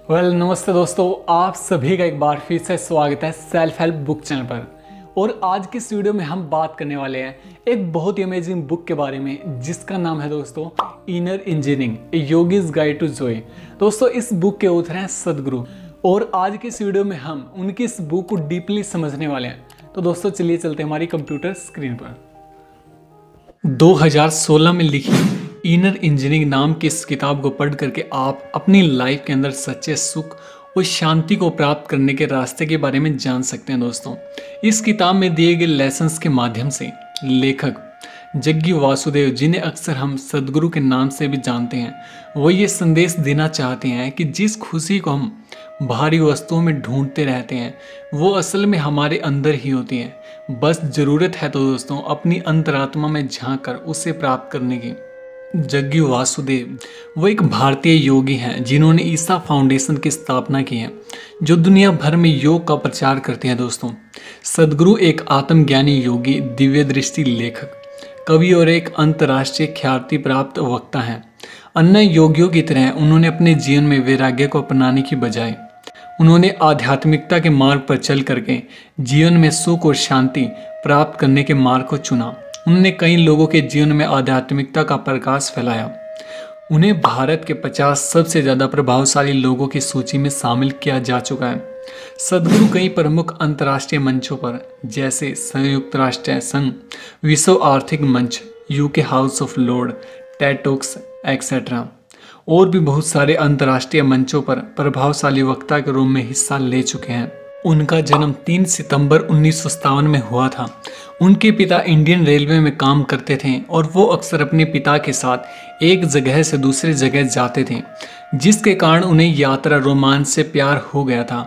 नमस्ते दोस्तों, आप सभी का एक बार फिर से स्वागत है सेल्फ हेल्प बुक चैनल पर। और आज की इस वीडियो में हम बात करने वाले हैं एक बहुत ही अमेजिंग बुक के बारे में जिसका नाम है दोस्तों inner engineering, a yogi's guide to joy. दोस्तों इस बुक के ऑथर हैं सदगुरु और आज की इस वीडियो में हम उनकी इस बुक को डीपली समझने वाले हैं। तो दोस्तों चलिए चलते हैं हमारी कंप्यूटर स्क्रीन पर। 2016 में लिखी इनर इंजीनियरिंग नाम की इस किताब को पढ़ करके आप अपनी लाइफ के अंदर सच्चे सुख और शांति को प्राप्त करने के रास्ते के बारे में जान सकते हैं। दोस्तों इस किताब में दिए गए लेसन्स के माध्यम से लेखक जग्गी वासुदेव, जिन्हें अक्सर हम सदगुरु के नाम से भी जानते हैं, वो ये संदेश देना चाहते हैं कि जिस खुशी को हम बाहरी वस्तुओं में ढूंढते रहते हैं वो असल में हमारे अंदर ही होती है। बस ज़रूरत है तो दोस्तों अपनी अंतरात्मा में झांक कर उसे प्राप्त करने की। जग्गी वासुदेव वो एक भारतीय योगी हैं जिन्होंने ईसा फाउंडेशन की स्थापना की है जो दुनिया भर में योग का प्रचार करते हैं। दोस्तों सदगुरु एक आत्मज्ञानी योगी, दिव्य दृष्टि लेखक, कवि और एक अंतर्राष्ट्रीय ख्याति प्राप्त वक्ता हैं। अन्य योगियों की तरह उन्होंने अपने जीवन में वैराग्य को अपनाने की बजाय उन्होंने आध्यात्मिकता के मार्ग पर चल करके जीवन में सुख और शांति प्राप्त करने के मार्ग को चुना। उन्होंने कई लोगों के जीवन में आध्यात्मिकता का प्रकाश फैलाया। उन्हें भारत के 50 सबसे ज़्यादा प्रभावशाली लोगों की सूची में शामिल किया जा चुका है। सदगुरु कई प्रमुख अंतर्राष्ट्रीय मंचों पर जैसे संयुक्त राष्ट्र संघ, विश्व आर्थिक मंच, UK house of Lord, Ted talks etcetera और भी बहुत सारे अंतर्राष्ट्रीय मंचों पर प्रभावशाली वक्ता के रूप में हिस्सा ले चुके हैं। उनका जन्म 3 सितंबर 1957 में हुआ था। उनके पिता इंडियन रेलवे में काम करते थे और वो अक्सर अपने पिता के साथ एक जगह से दूसरी जगह जाते थे, जिसके कारण उन्हें यात्रा रोमांच से प्यार हो गया था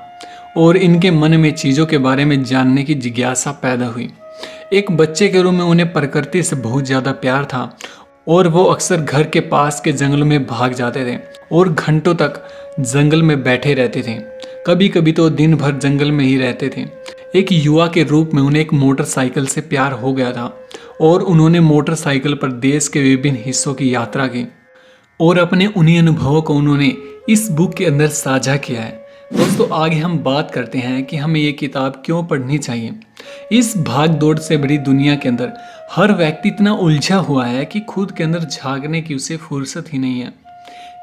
और इनके मन में चीज़ों के बारे में जानने की जिज्ञासा पैदा हुई। एक बच्चे के रूप में उन्हें प्रकृति से बहुत ज़्यादा प्यार था और वो अक्सर घर के पास के जंगलों में भाग जाते थे और घंटों तक जंगल में बैठे रहते थे। कभी कभी तो दिन भर जंगल में ही रहते थे। एक युवा के रूप में उन्हें एक मोटरसाइकिल से प्यार हो गया था और उन्होंने मोटरसाइकिल पर देश के विभिन्न हिस्सों की यात्रा की और अपने उन्हीं अनुभवों को उन्होंने इस बुक के अंदर साझा किया है। दोस्तों आगे हम बात करते हैं कि हमें ये किताब क्यों पढ़नी चाहिए। इस भाग दौड़ से भरी दुनिया के अंदर हर व्यक्ति इतना उलझा हुआ है कि खुद के अंदर झांकने की उसे फुर्सत ही नहीं है।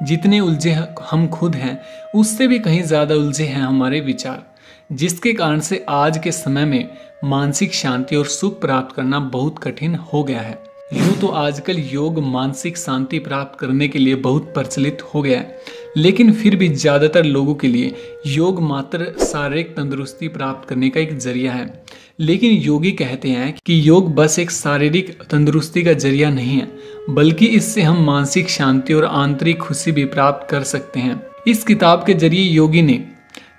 जितने उलझे हम खुद हैं उससे भी कहीं ज़्यादा उलझे हैं हमारे विचार, जिसके कारण से आज के समय में मानसिक शांति और सुख प्राप्त करना बहुत कठिन हो गया है। यूँ तो आजकल योग मानसिक शांति प्राप्त करने के लिए बहुत प्रचलित हो गया है, लेकिन फिर भी ज़्यादातर लोगों के लिए योग मात्र शारीरिक तंदुरुस्ती प्राप्त करने का एक जरिया है। लेकिन योगी कहते हैं कि योग बस एक शारीरिक तंदुरुस्ती का जरिया नहीं है, बल्कि इससे हम मानसिक शांति और आंतरिक खुशी भी प्राप्त कर सकते हैं। इस किताब के जरिए योगी ने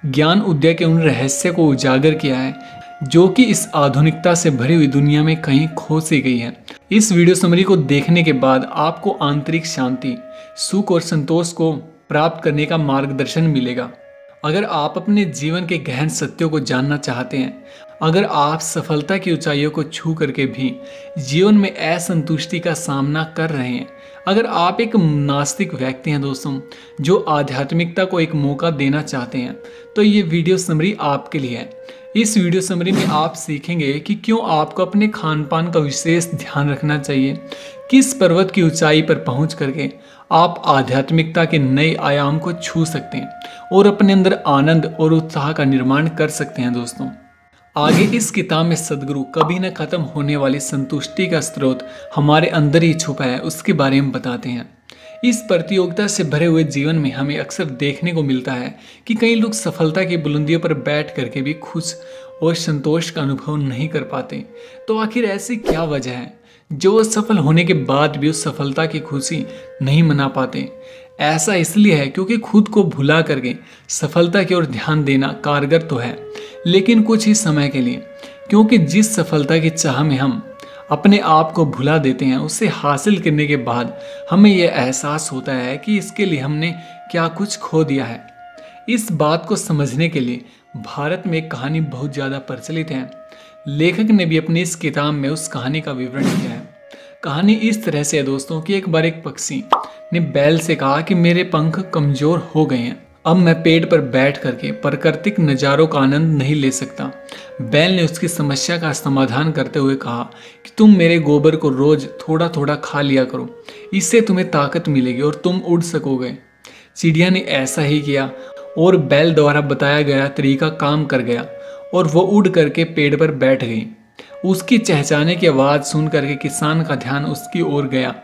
ज्ञान उदय के उन रहस्य को उजागर किया है जो कि इस आधुनिकता से भरी हुई दुनिया में कहीं खो सी गई है। इस वीडियो समरी को देखने के बाद आपको आंतरिक शांति, सुख और संतोष को प्राप्त करने का मार्गदर्शन मिलेगा। अगर आप अपने जीवन के गहन सत्यों को जानना चाहते हैं, अगर आप सफलता की ऊंचाइयों को छू करके भी जीवन में असंतुष्टि का सामना कर रहे हैं, अगर आप एक नास्तिक व्यक्ति हैं दोस्तों जो आध्यात्मिकता को एक मौका देना चाहते हैं, तो ये वीडियो समरी आपके लिए है। इस वीडियो समरी में आप सीखेंगे कि क्यों आपको अपने खान पान का विशेष ध्यान रखना चाहिए, किस पर्वत की ऊंचाई पर पहुंच करके आप आध्यात्मिकता के नए आयाम को छू सकते हैं और अपने अंदर आनंद और उत्साह का निर्माण कर सकते हैं। दोस्तों आगे इस किताब में सदगुरु कभी न खत्म होने वाली संतुष्टि का स्रोत हमारे अंदर ही छुपा है उसके बारे में बताते हैं। इस प्रतियोगिता से भरे हुए जीवन में हमें अक्सर देखने को मिलता है कि कई लोग सफलता की बुलंदियों पर बैठ करके भी खुश और संतोष का अनुभव नहीं कर पाते। तो आखिर ऐसी क्या वजह है जो वो सफल होने के बाद भी उस सफलता की खुशी नहीं मना पाते? ऐसा इसलिए है क्योंकि खुद को भुला करके सफलता की ओर ध्यान देना कारगर तो है, लेकिन कुछ ही समय के लिए, क्योंकि जिस सफलता की चाह में हम अपने आप को भुला देते हैं उसे हासिल करने के बाद हमें यह एहसास होता है कि इसके लिए हमने क्या कुछ खो दिया है। इस बात को समझने के लिए भारत में एक कहानी बहुत ज़्यादा प्रचलित है। लेखक ने भी अपनी इस किताब में उस कहानी का विवरण किया है। कहानी इस तरह से है दोस्तों कि एक बार एक पक्षी ने बैल से कहा कि मेरे पंख कमजोर हो गए हैं, अब मैं पेड़ पर बैठ करके प्राकृतिक नज़ारों का आनंद नहीं ले सकता। बैल ने उसकी समस्या का समाधान करते हुए कहा कि तुम मेरे गोबर को रोज थोड़ा थोड़ा खा लिया करो, इससे तुम्हें ताकत मिलेगी और तुम उड़ सकोगे। चिड़िया ने ऐसा ही किया और बैल द्वारा बताया गया तरीका काम कर गया और वो उड़ करके पेड़ पर बैठ गई। उसकी चहचहाने की आवाज़ सुन करके किसान का ध्यान उसकी ओर गया।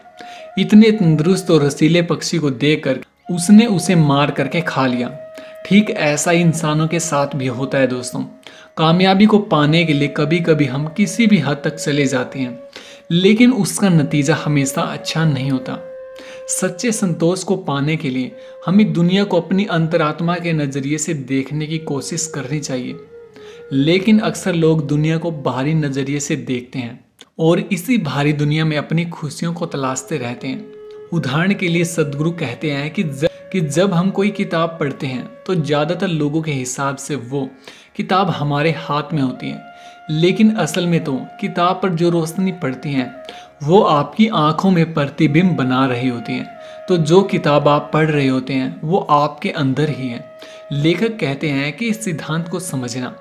इतने तंदुरुस्त और रसीले पक्षी को देखकर उसने उसे मार करके खा लिया। ठीक ऐसा ही इंसानों के साथ भी होता है दोस्तों। कामयाबी को पाने के लिए कभी कभी हम किसी भी हद तक चले जाते हैं, लेकिन उसका नतीजा हमेशा अच्छा नहीं होता। सच्चे संतोष को पाने के लिए हमें दुनिया को अपनी अंतरात्मा के नज़रिए से देखने की कोशिश करनी चाहिए, लेकिन अक्सर लोग दुनिया को बाहरी नज़रिए से देखते हैं और इसी बाहरी दुनिया में अपनी खुशियों को तलाशते रहते हैं। उदाहरण के लिए सदगुरु कहते हैं कि जब हम कोई किताब पढ़ते हैं तो ज़्यादातर लोगों के हिसाब से वो किताब हमारे हाथ में होती है, लेकिन असल में तो किताब पर जो रोशनी पड़ती है वो आपकी आंखों में प्रतिबिंब बना रही होती है। तो जो किताब आप पढ़ रहे होते हैं वो आपके अंदर ही है। लेखक कहते हैं कि इस सिद्धांत को समझना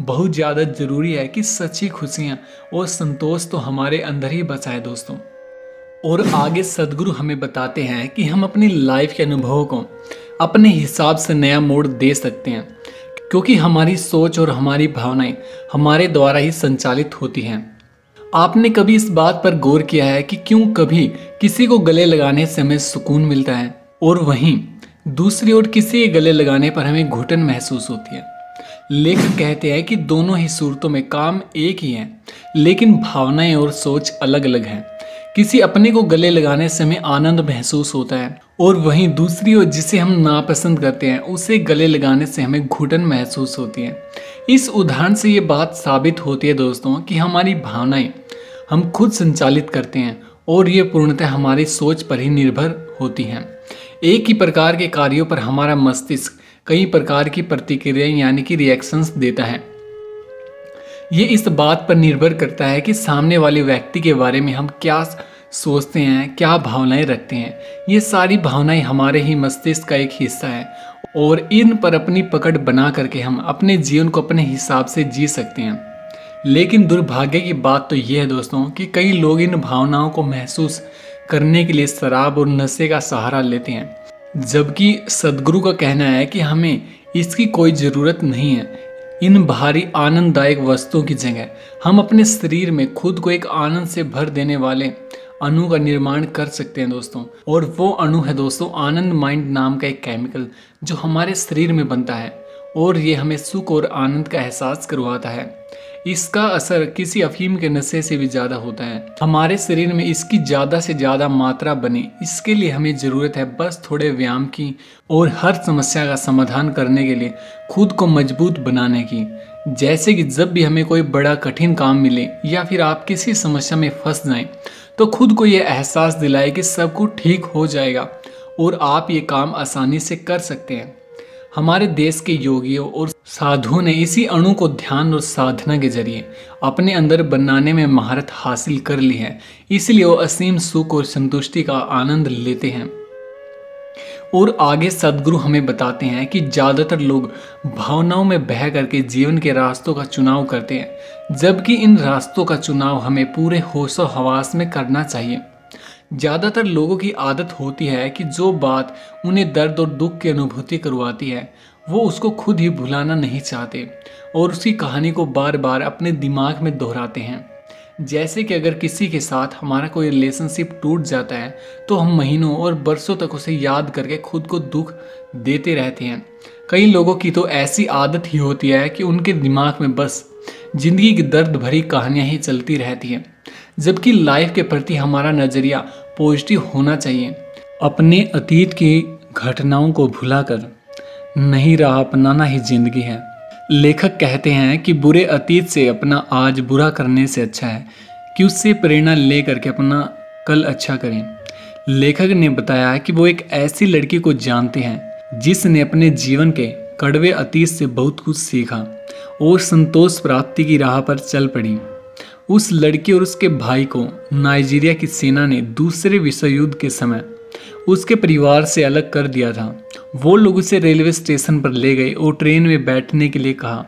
बहुत ज़्यादा ज़रूरी है कि सच्ची खुशियाँ और संतोष तो हमारे अंदर ही बसा है दोस्तों। और आगे सदगुरु हमें बताते हैं कि हम अपनी लाइफ के अनुभवों को अपने हिसाब से नया मोड़ दे सकते हैं, क्योंकि हमारी सोच और हमारी भावनाएं हमारे द्वारा ही संचालित होती हैं। आपने कभी इस बात पर गौर किया है कि क्यों कभी किसी को गले लगाने से हमें सुकून मिलता है और वहीं दूसरी ओर किसी के गले लगाने पर हमें घुटन महसूस होती है। लेखक कहते हैं कि दोनों ही सूरतों में काम एक ही है, लेकिन भावनाएं और सोच अलग अलग हैं। किसी अपने को गले लगाने से हमें आनंद महसूस होता है और वहीं दूसरी ओर जिसे हम नापसंद करते हैं उसे गले लगाने से हमें घुटन महसूस होती है। इस उदाहरण से ये बात साबित होती है दोस्तों कि हमारी भावनाएं हम खुद संचालित करते हैं और ये पूर्णतः हमारी सोच पर ही निर्भर होती हैं। एक ही प्रकार के कार्यों पर हमारा मस्तिष्क कई प्रकार की प्रतिक्रियाएं यानी कि रिएक्शंस देता है। ये इस बात पर निर्भर करता है कि सामने वाले व्यक्ति के बारे में हम क्या सोचते हैं, क्या भावनाएं रखते हैं। ये सारी भावनाएं हमारे ही मस्तिष्क का एक हिस्सा है और इन पर अपनी पकड़ बना करके हम अपने जीवन को अपने हिसाब से जी सकते हैं। लेकिन दुर्भाग्य की बात तो ये है दोस्तों कि कई लोग इन भावनाओं को महसूस करने के लिए शराब और नशे का सहारा लेते हैं, जबकि सदगुरु का कहना है कि हमें इसकी कोई ज़रूरत नहीं है। इन बाहरी आनंददायक वस्तुओं की जगह हम अपने शरीर में खुद को एक आनंद से भर देने वाले अणु का निर्माण कर सकते हैं दोस्तों। और वो अणु है दोस्तों आनंद माइंड नाम का एक केमिकल जो हमारे शरीर में बनता है और ये हमें सुख और आनंद का एहसास करवाता है। इसका असर किसी अफीम के नशे से भी ज़्यादा होता है। हमारे शरीर में इसकी ज़्यादा से ज़्यादा मात्रा बने, इसके लिए हमें ज़रूरत है बस थोड़े व्यायाम की और हर समस्या का समाधान करने के लिए खुद को मजबूत बनाने की। जैसे कि जब भी हमें कोई बड़ा कठिन काम मिले या फिर आप किसी समस्या में फंस जाएं, तो खुद को ये एहसास दिलाए कि सब कुछ ठीक हो जाएगा और आप ये काम आसानी से कर सकते हैं। हमारे देश के योगियों और साधुओं ने इसी अणु को ध्यान और साधना के जरिए अपने अंदर बनाने में महारत हासिल कर ली है, इसलिए वो असीम सुख और संतुष्टि का आनंद लेते हैं। और आगे सदगुरु हमें बताते हैं कि ज़्यादातर लोग भावनाओं में बह करके जीवन के रास्तों का चुनाव करते हैं, जबकि इन रास्तों का चुनाव हमें पूरे होशो हवास में करना चाहिए। ज़्यादातर लोगों की आदत होती है कि जो बात उन्हें दर्द और दुख की अनुभूति करवाती है वो उसको खुद ही भुलाना नहीं चाहते और उसकी कहानी को बार बार अपने दिमाग में दोहराते हैं। जैसे कि अगर किसी के साथ हमारा कोई रिलेशनशिप टूट जाता है तो हम महीनों और बरसों तक उसे याद करके खुद को दुख देते रहते हैं। कई लोगों की तो ऐसी आदत ही होती है कि उनके दिमाग में बस जिंदगी की दर्द भरी कहानियाँ ही चलती रहती हैं, जबकि लाइफ के प्रति हमारा नज़रिया पॉजिटिव होना चाहिए। अपने अतीत की घटनाओं को भुलाकर नहीं राह अपनाना ही जिंदगी है। लेखक कहते हैं कि बुरे अतीत से अपना आज बुरा करने से अच्छा है कि उससे प्रेरणा ले करके अपना कल अच्छा करें। लेखक ने बताया कि वो एक ऐसी लड़की को जानते हैं जिसने अपने जीवन के कड़वे अतीत से बहुत कुछ सीखा और संतोष प्राप्ति की राह पर चल पड़ी। उस लड़की और उसके भाई को नाइजीरिया की सेना ने दूसरे विश्व युद्ध के समय उसके परिवार से अलग कर दिया था। वो लोग उसे रेलवे स्टेशन पर ले गए और ट्रेन में बैठने के लिए कहा।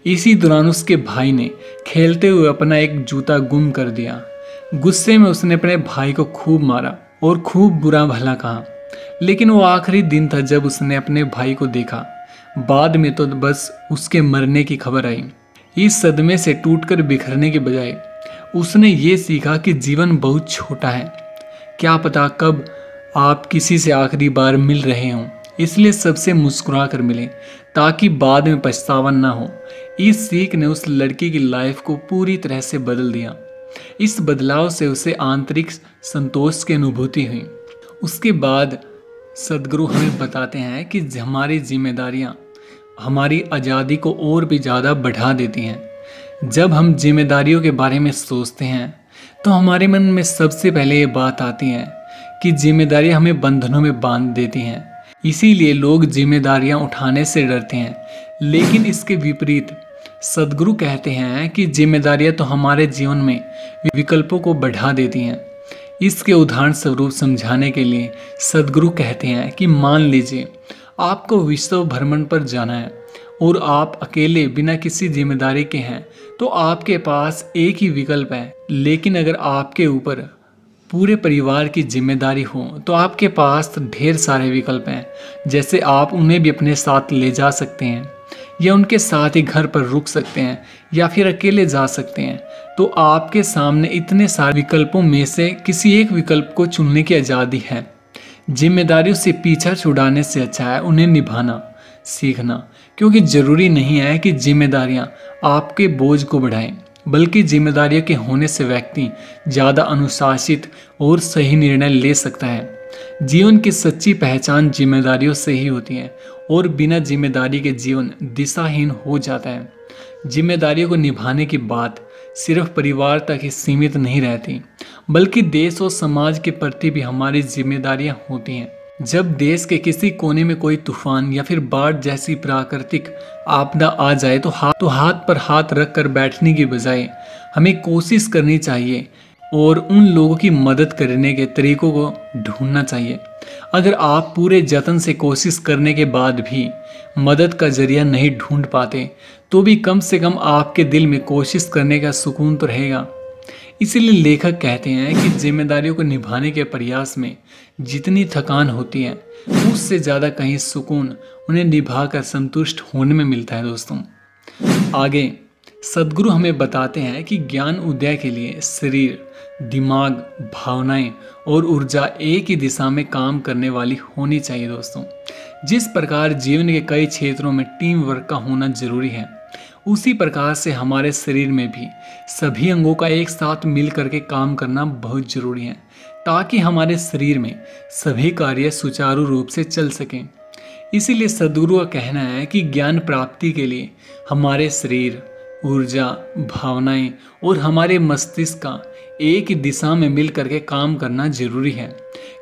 इसी दौरान उसके भाई ने खेलते हुए अपना एक जूता गुम कर दिया। गुस्से में उसने अपने भाई को खूब मारा और खूब बुरा भला कहा। लेकिन वो आखिरी दिन था जब उसने अपने भाई को देखा। बाद में तो बस उसके मरने की खबर आई। इस सदमे से टूटकर बिखरने के बजाय उसने ये सीखा कि जीवन बहुत छोटा है। क्या पता कब आप किसी से आखिरी बार मिल रहे हों, इसलिए सबसे मुस्कुरा कर मिलें ताकि बाद में पछतावा ना हो। इस सीख ने उस लड़की की लाइफ को पूरी तरह से बदल दिया। इस बदलाव से उसे आंतरिक संतोष की अनुभूति हुई। उसके बाद सदगुरु हमें बताते हैं कि हमारी जिम्मेदारियां हमारी आज़ादी को और भी ज़्यादा बढ़ा देती हैं। जब हम जिम्मेदारियों के बारे में सोचते हैं तो हमारे मन में सबसे पहले ये बात आती है कि जिम्मेदारियां हमें बंधनों में बांध देती हैं। इसीलिए लोग जिम्मेदारियां उठाने से डरते हैं। लेकिन इसके विपरीत सदगुरु कहते हैं कि जिम्मेदारियां तो हमारे जीवन में विकल्पों को बढ़ा देती हैं। इसके उदाहरण स्वरूप समझाने के लिए सदगुरु कहते हैं कि मान लीजिए आपको विश्व भ्रमण पर जाना है और आप अकेले बिना किसी जिम्मेदारी के हैं, तो आपके पास एक ही विकल्प है। लेकिन अगर आपके ऊपर पूरे परिवार की जिम्मेदारी हो तो आपके पास ढेर सारे विकल्प हैं। जैसे आप उन्हें भी अपने साथ ले जा सकते हैं या उनके साथ ही घर पर रुक सकते हैं या फिर अकेले जा सकते हैं। तो आपके सामने इतने सारे विकल्पों में से किसी एक विकल्प को चुनने की आज़ादी है। जिम्मेदारियों से पीछा छुड़ाने से अच्छा है उन्हें निभाना सीखना, क्योंकि ज़रूरी नहीं है कि जिम्मेदारियां आपके बोझ को बढ़ाएं, बल्कि जिम्मेदारियों के होने से व्यक्ति ज़्यादा अनुशासित और सही निर्णय ले सकता है। जीवन की सच्ची पहचान जिम्मेदारियों से ही होती है और बिना जिम्मेदारी के जीवन दिशाहीन हो जाता है। जिम्मेदारियों को निभाने की बात सिर्फ परिवार तक ही सीमित नहीं रहती, बल्कि देश और समाज के प्रति भी हमारी जिम्मेदारियां होती हैं। जब देश के किसी कोने में कोई तूफान या फिर बाढ़ जैसी प्राकृतिक आपदा आ जाए तो हाथ पर हाथ रख कर बैठने की बजाय हमें कोशिश करनी चाहिए और उन लोगों की मदद करने के तरीकों को ढूंढना चाहिए। अगर आप पूरे जतन से कोशिश करने के बाद भी मदद का जरिया नहीं ढूंढ पाते तो भी कम से कम आपके दिल में कोशिश करने का सुकून तो रहेगा। इसीलिए लेखक कहते हैं कि जिम्मेदारियों को निभाने के प्रयास में जितनी थकान होती है उससे ज़्यादा कहीं सुकून उन्हें निभाकर संतुष्ट होने में मिलता है। दोस्तों आगे सदगुरु हमें बताते हैं कि ज्ञान उदय के लिए शरीर, दिमाग, भावनाएं और ऊर्जा एक ही दिशा में काम करने वाली होनी चाहिए। दोस्तों जिस प्रकार जीवन के कई क्षेत्रों में टीम वर्क का होना जरूरी है, उसी प्रकार से हमारे शरीर में भी सभी अंगों का एक साथ मिल करके काम करना बहुत जरूरी है, ताकि हमारे शरीर में सभी कार्य सुचारू रूप से चल सकें। इसीलिए सदगुरु का कहना है कि ज्ञान प्राप्ति के लिए हमारे शरीर, ऊर्जा, भावनाएं और हमारे मस्तिष्क का एक ही दिशा में मिल करके काम करना जरूरी है,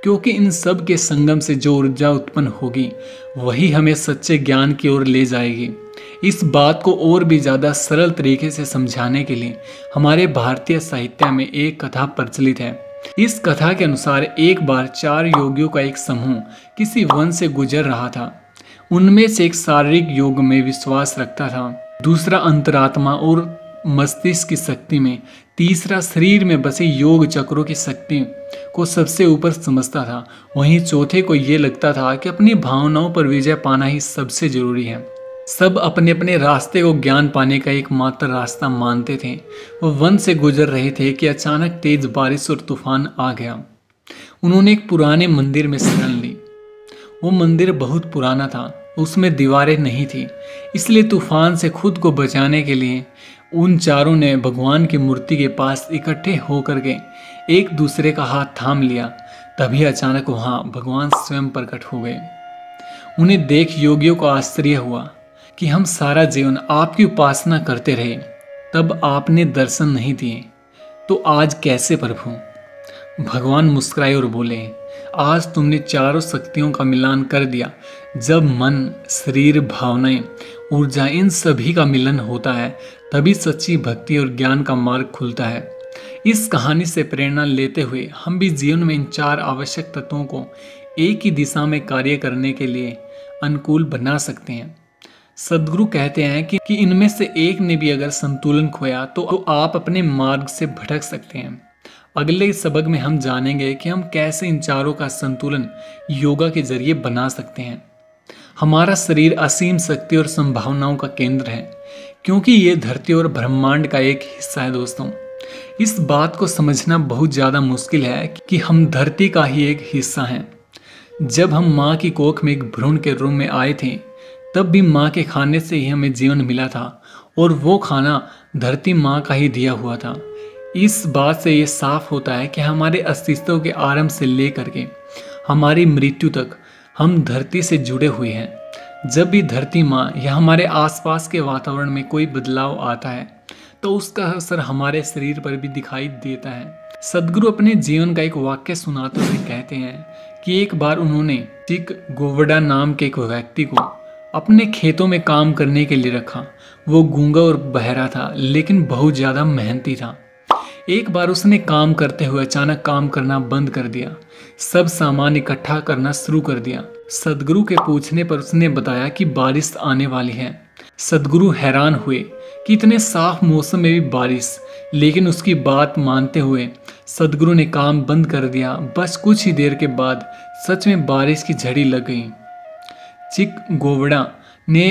क्योंकि इन सब के संगम से जो ऊर्जा उत्पन्न होगी वही हमें सच्चे ज्ञान की ओर ले जाएगी। इस बात को और भी ज़्यादा सरल तरीके से समझाने के लिए हमारे भारतीय साहित्य में एक कथा प्रचलित है। इस कथा के अनुसार एक बार 4 योगियों का एक समूह किसी वन से गुजर रहा था। उनमें से एक शारीरिक योग में विश्वास रखता था, दूसरा अंतरात्मा और मस्तिष्क की शक्ति में, तीसरा शरीर में बसे योग चक्रों की शक्ति को सबसे ऊपर समझता था। वहीं चौथे को ये लगता था कि अपनी भावनाओं पर विजय पाना ही सबसे जरूरी है। सब अपने अपने रास्ते को ज्ञान पाने का एकमात्र रास्ता मानते थे। वो वन से गुजर रहे थे कि अचानक तेज बारिश और तूफान आ गया। उन्होंने एक पुराने मंदिर में शरण ली। वो मंदिर बहुत पुराना था, उसमें दीवारें नहीं थी, इसलिए तूफान से खुद को बचाने के लिए उन चारों ने भगवान की मूर्ति के पास इकट्ठे होकर के एक दूसरे का हाथ थाम लिया। तभी अचानक वहाँ भगवान स्वयं प्रकट हो गए। उन्हें देख योगियों को आश्चर्य हुआ कि हम सारा जीवन आपकी उपासना करते रहे, तब आपने दर्शन नहीं दिए, तो आज कैसे प्रभु? भगवान मुस्कुराए और बोले, आज तुमने चारों शक्तियों का मिलान कर दिया। जब मन, शरीर, भावनाएं, ऊर्जा इन सभी का मिलन होता है तभी सच्ची भक्ति और ज्ञान का मार्ग खुलता है। इस कहानी से प्रेरणा लेते हुए हम भी जीवन में इन 4 आवश्यक तत्वों को एक ही दिशा में कार्य करने के लिए अनुकूल बना सकते हैं। सदगुरु कहते हैं कि इनमें से एक ने भी अगर संतुलन खोया तो आप अपने मार्ग से भटक सकते हैं। अगले सबक में हम जानेंगे कि हम कैसे इन चारों का संतुलन योगा के जरिए बना सकते हैं। हमारा शरीर असीम शक्ति और संभावनाओं का केंद्र है, क्योंकि ये धरती और ब्रह्मांड का एक हिस्सा है दोस्तों। इस बात को समझना बहुत ज़्यादा मुश्किल है कि हम धरती का ही एक हिस्सा हैं। जब हम माँ की कोख में एक भ्रूण के रूप में आए थे, तब भी माँ के खाने से ही हमें जीवन मिला था और वो खाना धरती माँ का ही दिया हुआ था। इस बात से ये साफ होता है कि हमारे अस्तित्व के आरंभ से लेकर के हमारी मृत्यु तक हम धरती से जुड़े हुए हैं। जब भी धरती माँ या हमारे आसपास के वातावरण में कोई बदलाव आता है तो उसका असर हमारे शरीर पर भी दिखाई देता है। सदगुरु अपने जीवन का एक वाक्य सुनाते हुए कहते हैं कि एक बार उन्होंने चिक गोवड़ा नाम के एक व्यक्ति को अपने खेतों में काम करने के लिए रखा। वो गूंगा और बहरा था, लेकिन बहुत ज़्यादा मेहनती था। एक बार उसने काम करते हुए अचानक काम करना बंद कर दिया, सब सामान इकट्ठा करना शुरू कर दिया। सदगुरु के पूछने पर उसने बताया कि बारिश आने वाली है। सदगुरु हैरान हुए कि इतने साफ मौसम में भी बारिश, लेकिन उसकी बात मानते हुए सदगुरु ने काम बंद कर दिया। बस कुछ ही देर के बाद सच में बारिश की झड़ी लग गई। चिक गोवड़ा ने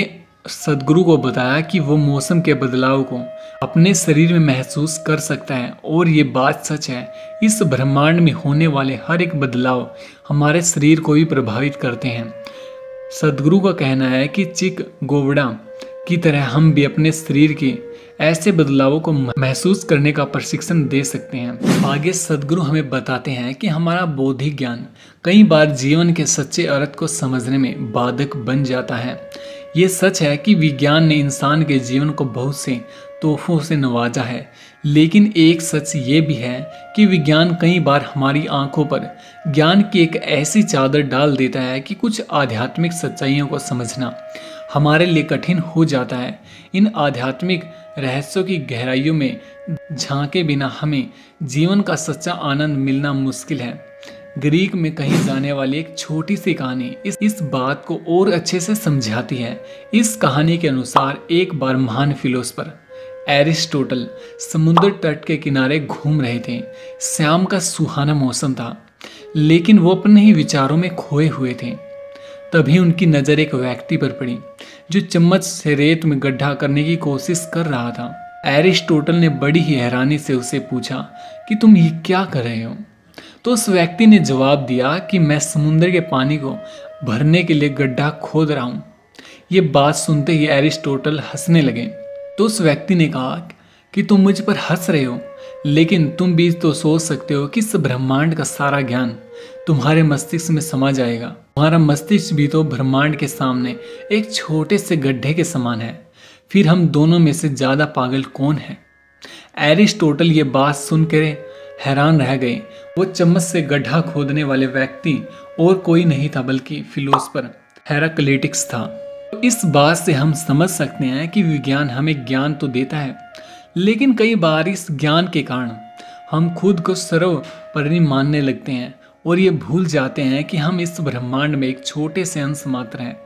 सदगुरु को बताया कि वो मौसम के बदलाव को अपने शरीर में महसूस कर सकता है और ये बात सच है। इस ब्रह्मांड में होने वाले हर एक बदलाव हमारे शरीर को भी प्रभावित करते हैं। सदगुरु का कहना है कि चिक गोवड़ा की तरह हम भी अपने शरीर के ऐसे बदलावों को महसूस करने का प्रशिक्षण दे सकते हैं। आगे सदगुरु हमें बताते हैं कि हमारा बौद्धिक ज्ञान कई बार जीवन के सच्चे अर्थ को समझने में बाधक बन जाता है। ये सच है कि विज्ञान ने इंसान के जीवन को बहुत से तोहफों से नवाजा है, लेकिन एक सच ये भी है कि विज्ञान कई बार हमारी आंखों पर ज्ञान की एक ऐसी चादर डाल देता है कि कुछ आध्यात्मिक सच्चाइयों को समझना हमारे लिए कठिन हो जाता है। इन आध्यात्मिक रहस्यों की गहराइयों में झांके बिना हमें जीवन का सच्चा आनंद मिलना मुश्किल है। ग्रीक में कही जाने वाली एक छोटी सी कहानी इस बात को और अच्छे से समझाती है। इस कहानी के अनुसार एक बार महान फिलोसफर एरिस्टोटल समुद्र तट के किनारे घूम रहे थे। शाम का सुहाना मौसम था, लेकिन वो अपने ही विचारों में खोए हुए थे। तभी उनकी नज़र एक व्यक्ति पर पड़ी जो चम्मच से रेत में गड्ढा करने की कोशिश कर रहा था। एरिस्टोटल ने बड़ी ही हैरानी से उसे पूछा कि तुम ये क्या कर रहे हो? तो उस व्यक्ति ने जवाब दिया कि मैं समुद्र के पानी को भरने के लिए गड्ढा खोद रहा हूँ। ये बात सुनते ही एरिस्टोटल हंसने लगे। तो उस व्यक्ति ने कहा कि तुम मुझ पर हंस रहे हो, लेकिन तुम भी तो सोच सकते हो कि इस ब्रह्मांड का सारा ज्ञान तुम्हारे मस्तिष्क में समा जाएगा। तुम्हारा मस्तिष्क भी तो ब्रह्मांड के सामने एक छोटे से गड्ढे के समान है। फिर हम दोनों में से ज्यादा पागल कौन है? एरिस्टोटल ये बात सुनकर हैरान रह गए। वो चम्मच से गड्ढा खोदने वाले व्यक्ति और कोई नहीं था, बल्कि फिलोसफर हेराक्लिटस था। इस बात से हम समझ सकते हैं कि विज्ञान हमें ज्ञान तो देता है, लेकिन कई बार इस ज्ञान के कारण हम खुद को सर्वोपरि मानने लगते हैं और ये भूल जाते हैं कि हम इस ब्रह्मांड में एक छोटे से अंश मात्र हैं।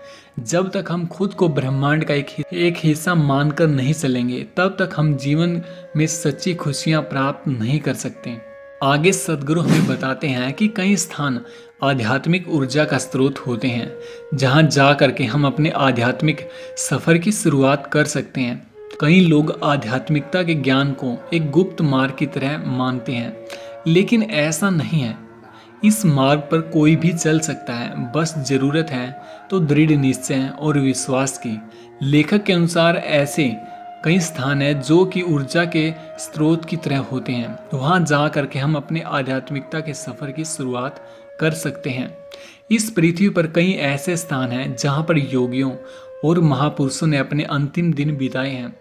जब तक हम खुद को ब्रह्मांड का एक हिस्सा मानकर नहीं चलेंगे, तब तक हम जीवन में सच्ची खुशियां प्राप्त नहीं कर सकते। आगे सदगुरु हमें बताते हैं कि कई स्थान आध्यात्मिक ऊर्जा का स्रोत होते हैं, जहां जा करके हम अपने आध्यात्मिक सफर की शुरुआत कर सकते हैं। कई लोग आध्यात्मिकता के ज्ञान को एक गुप्त मार्ग की तरह मानते हैं, लेकिन ऐसा नहीं है। इस मार्ग पर कोई भी चल सकता है, बस जरूरत है तो दृढ़ निश्चय और विश्वास की। लेखक के अनुसार ऐसे कई स्थान हैं जो कि ऊर्जा के स्रोत की तरह होते हैं। वहां जा करके हम अपने आध्यात्मिकता के सफर की शुरुआत कर सकते हैं। इस पृथ्वी पर कई ऐसे स्थान हैं जहां पर योगियों और महापुरुषों ने अपने अंतिम दिन बिताए हैं।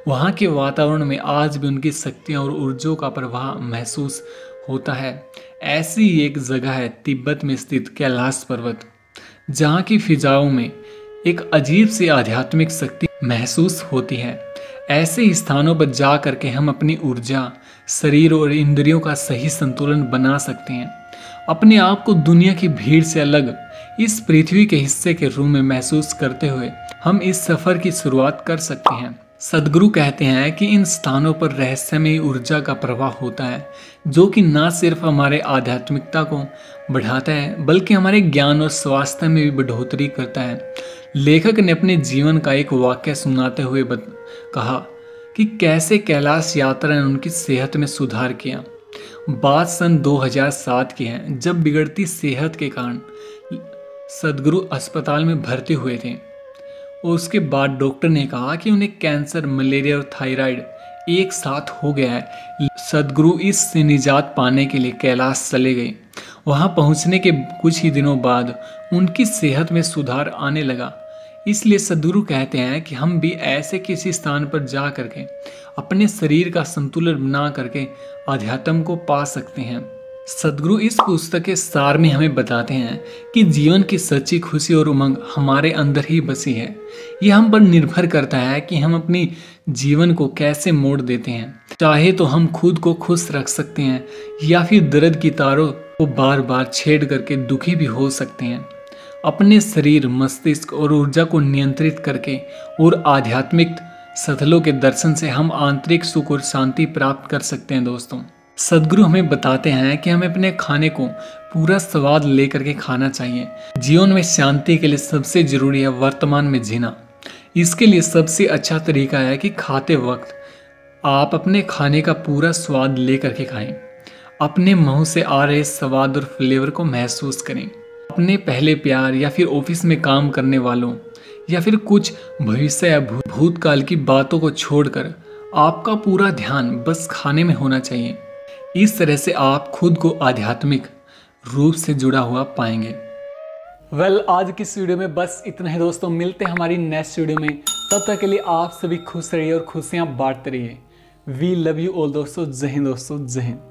वहां के वातावरण में आज भी उनकी शक्तियां और ऊर्जा का प्रवाह महसूस होता है। ऐसी एक जगह है तिब्बत में स्थित कैलाश पर्वत, जहाँ की फिजाओं में एक अजीब सी आध्यात्मिक शक्ति महसूस होती है। ऐसे स्थानों पर जा करके हम अपनी ऊर्जा, शरीर और इंद्रियों का सही संतुलन बना सकते हैं। अपने आप को दुनिया की भीड़ से अलग इस पृथ्वी के हिस्से के रूप में महसूस करते हुए हम इस सफर की शुरुआत कर सकते हैं। सदगुरु कहते हैं कि इन स्थानों पर रहस्यमय ऊर्जा का प्रवाह होता है, जो कि न सिर्फ हमारे आध्यात्मिकता को बढ़ाता है बल्कि हमारे ज्ञान और स्वास्थ्य में भी बढ़ोतरी करता है। लेखक ने अपने जीवन का एक वाक्य सुनाते हुए कहा कि कैसे कैलाश यात्रा ने उनकी सेहत में सुधार किया। बात सन 2007 की है, जब बिगड़ती सेहत के कारण सदगुरु अस्पताल में भर्ती हुए थे और उसके बाद डॉक्टर ने कहा कि उन्हें कैंसर, मलेरिया और थायराइड एक साथ हो गया है। सदगुरु इससे निजात पाने के लिए कैलाश चले गए। वहां पहुंचने के कुछ ही दिनों बाद उनकी सेहत में सुधार आने लगा। इसलिए सदगुरु कहते हैं कि हम भी ऐसे किसी स्थान पर जा करके अपने शरीर का संतुलन बना करके अध्यात्म को पा सकते हैं। सदगुरु इस पुस्तक के सार में हमें बताते हैं कि जीवन की सच्ची खुशी और उमंग हमारे अंदर ही बसी है। यह हम पर निर्भर करता है कि हम अपनी जीवन को कैसे मोड़ देते हैं। चाहे तो हम खुद को खुश रख सकते हैं या फिर दर्द की तारों को बार बार छेड़ करके दुखी भी हो सकते हैं। अपने शरीर, मस्तिष्क और ऊर्जा को नियंत्रित करके और आध्यात्मिक सतलों के दर्शन से हम आंतरिक सुख और शांति प्राप्त कर सकते हैं। दोस्तों, सदगुरु हमें बताते हैं कि हमें अपने खाने को पूरा स्वाद लेकर के खाना चाहिए। जीवन में शांति के लिए सबसे जरूरी है वर्तमान में जीना। इसके लिए सबसे अच्छा तरीका है कि खाते वक्त आप अपने खाने का पूरा स्वाद लेकर के खाएं। अपने मुंह से आ रहे स्वाद और फ्लेवर को महसूस करें। अपने पहले प्यार या फिर ऑफिस में काम करने वालों या फिर कुछ भविष्य या भूतकाल की बातों को छोड़कर आपका पूरा ध्यान बस खाने में होना चाहिए। इस तरह से आप खुद को आध्यात्मिक रूप से जुड़ा हुआ पाएंगे। आज की इस वीडियो में बस इतना ही दोस्तों। मिलते हैं हमारी नेक्स्ट वीडियो में। तब तक के लिए आप सभी खुश रहिए और खुशियां बांटते रहिए। वी लव यू ऑल दोस्तों। जय हिंद दोस्तों, जय हिंद।